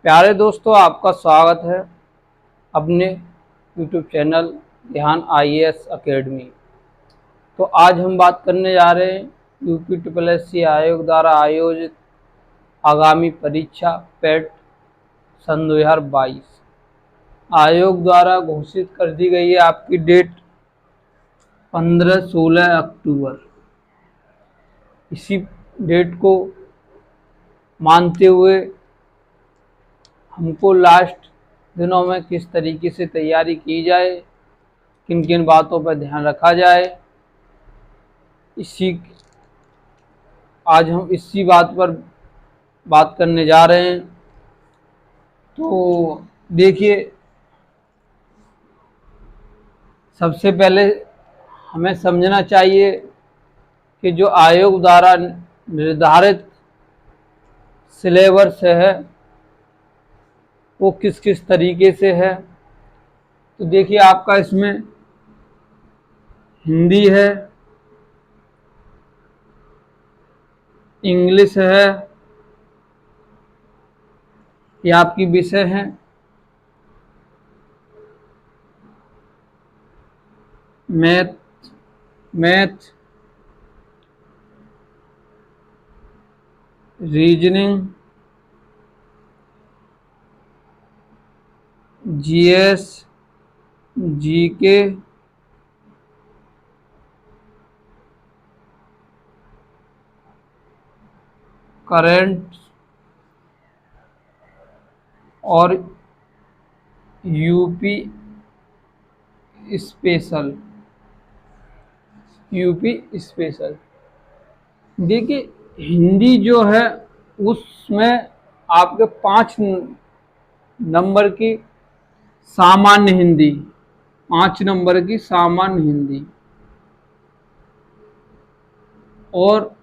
प्यारे दोस्तों, आपका स्वागत है अपने YouTube चैनल ध्यान IAS अकेडमी। तो आज हम बात करने जा रहे हैं UPSSC आयोग द्वारा आयोजित आगामी परीक्षा पेट सन 2022 आयोग द्वारा घोषित कर दी गई है। आपकी डेट 15-16 अक्टूबर। इसी डेट को मानते हुए हमको लास्ट दिनों में किस तरीके से तैयारी की जाए, किन किन बातों पर ध्यान रखा जाए, आज हम इसी बात पर बात करने जा रहे हैं। तो देखिए, सबसे पहले हमें समझना चाहिए कि जो आयोग द्वारा निर्धारित सिलेबस है वो किस किस तरीके से है। तो देखिए, आपका इसमें हिंदी है, इंग्लिश है, ये आपकी विषय हैं। Math, reasoning, GS, GK, current और यूपी स्पेशल। देखिए, हिंदी जो है उसमें आपके 5 नंबर की सामान्य हिंदी, 5 नंबर की सामान्य हिंदी और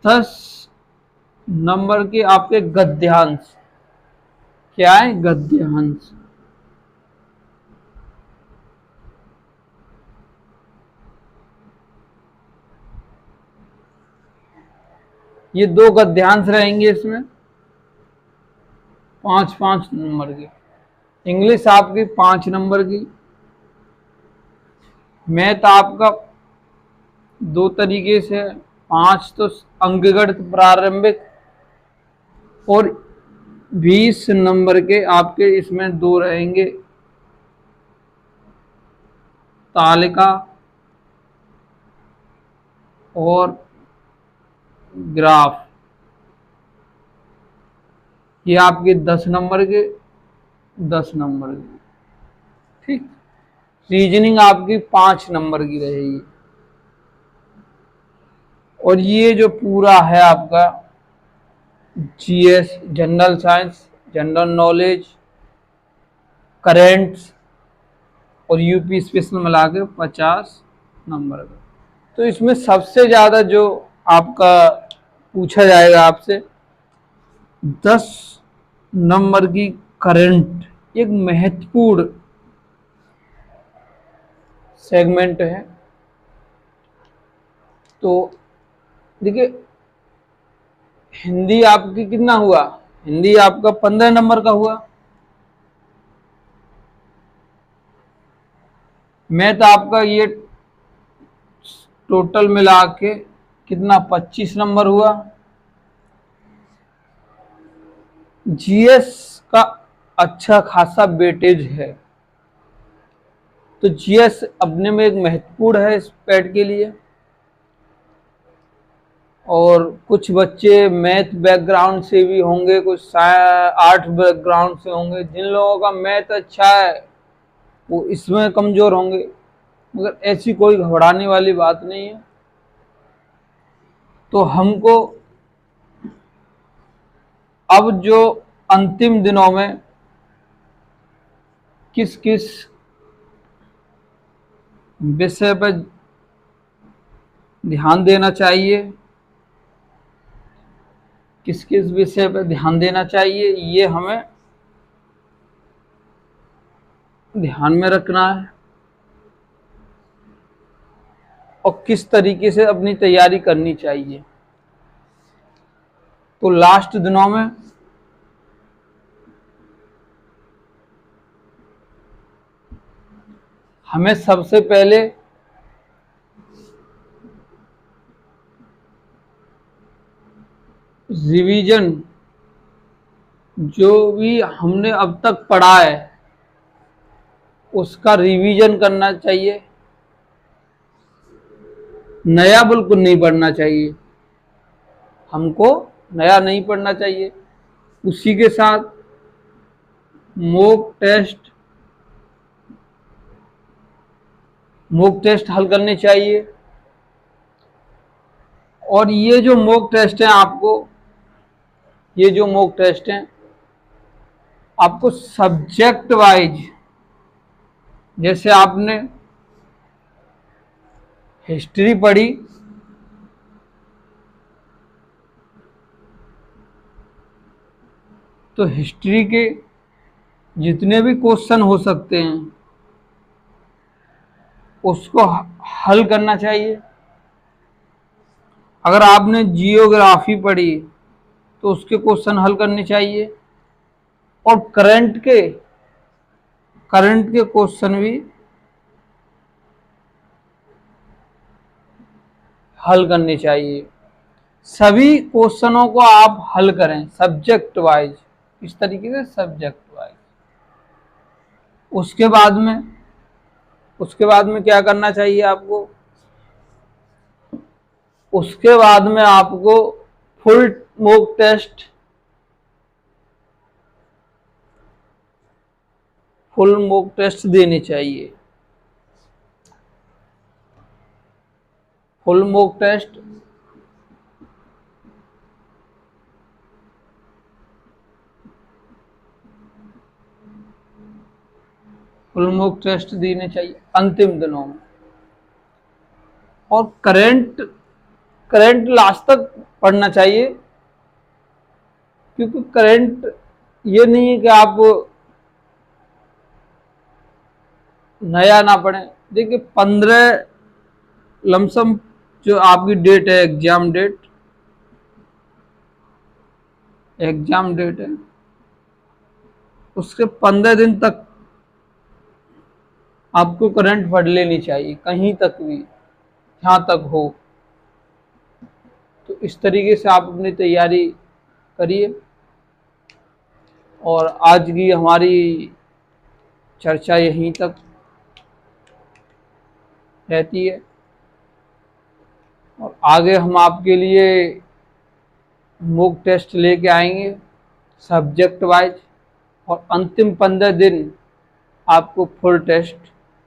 10 नंबर के आपके गद्यांश। क्या है? गद्यांश। ये 2 गद्यांश रहेंगे इसमें, 5-5 नंबर की। इंग्लिश आपकी 5 नंबर की। मैथ आपका 2 तरीके से, 5 तो अंकगणित प्रारंभिक और 20 नंबर के आपके इसमें 2 रहेंगे, तालिका और ग्राफ। ये आपके 10 नंबर के, 10 नंबर के। ठीक। रीजनिंग आपकी 5 नंबर की रहेगी। और ये जो पूरा है आपका GS, general science, general knowledge, currents और यूपी स्पेशल मिला के 50 नंबर का। तो इसमें सबसे ज़्यादा जो आपका पूछा जाएगा आपसे 10 नंबर की करंट, एक महत्वपूर्ण सेगमेंट है। तो देखिए, हिंदी आपकी कितना हुआ? हिंदी आपका 15 नंबर का हुआ। मैथ आपका ये टोटल मिला के कितना? 25 नंबर हुआ। GS का अच्छा खासा वेटेज है। तो GS अपने में एक महत्वपूर्ण है इस पैड के लिए। और कुछ बच्चे मैथ बैकग्राउंड से भी होंगे, कुछ आर्ट बैकग्राउंड से होंगे। जिन लोगों का मैथ अच्छा है वो इसमें कमजोर होंगे, मगर ऐसी कोई घबराने वाली बात नहीं है। तो हमको अब जो अंतिम दिनों में किस किस विषय पर ध्यान देना चाहिए, किस किस विषय पर ध्यान देना चाहिए, ये हमें ध्यान में रखना है। और किस तरीके से अपनी तैयारी करनी चाहिए। तो लास्ट दिनों में हमें सबसे पहले रिवीजन, जो भी हमने अब तक पढ़ा है उसका रिवीजन करना चाहिए, नया बिल्कुल नहीं पढ़ना चाहिए। हमको नया नहीं पढ़ना चाहिए। उसी के साथ मॉक टेस्ट हल करने चाहिए। और ये जो मॉक टेस्ट हैं आपको सब्जेक्ट वाइज, जैसे आपने हिस्ट्री पढ़ी तो हिस्ट्री के जितने भी क्वेश्चन हो सकते हैं उसको हल करना चाहिए। अगर आपने जियोग्राफी पढ़ी तो उसके क्वेश्चन हल करने चाहिए। और करंट के क्वेश्चन भी हल करने चाहिए। सभी क्वेश्चनों को आप हल करें सब्जेक्ट वाइज, इस तरीके से सब्जेक्ट वाइज। उसके बाद में क्या करना चाहिए आपको? उसके बाद में आपको फुल मॉक टेस्ट देने चाहिए। फुल मॉक टेस्ट देने चाहिए अंतिम दिनों में। और करंट लास्ट तक पढ़ना चाहिए, क्योंकि करंट ये नहीं है कि आप नया ना पढ़ें। देखिए 15 लमसम जो आपकी डेट है, एग्जाम डेट है, उसके 15 दिन तक आपको करंट पढ़ लेनी चाहिए, कहीं तक भी, जहाँ तक हो। तो इस तरीके से आप अपनी तैयारी करिए। और आज की हमारी चर्चा यहीं तक रहती है, और आगे हम आपके लिए मॉक टेस्ट लेके आएंगे सब्जेक्ट वाइज। और अंतिम 15 दिन आपको फुल टेस्ट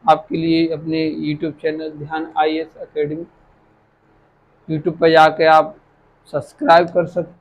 आपके लिए अपने यूट्यूब चैनल ध्यान IAS अकेडमी यूट्यूब पर जाके आप सब्सक्राइब कर सकते हैं।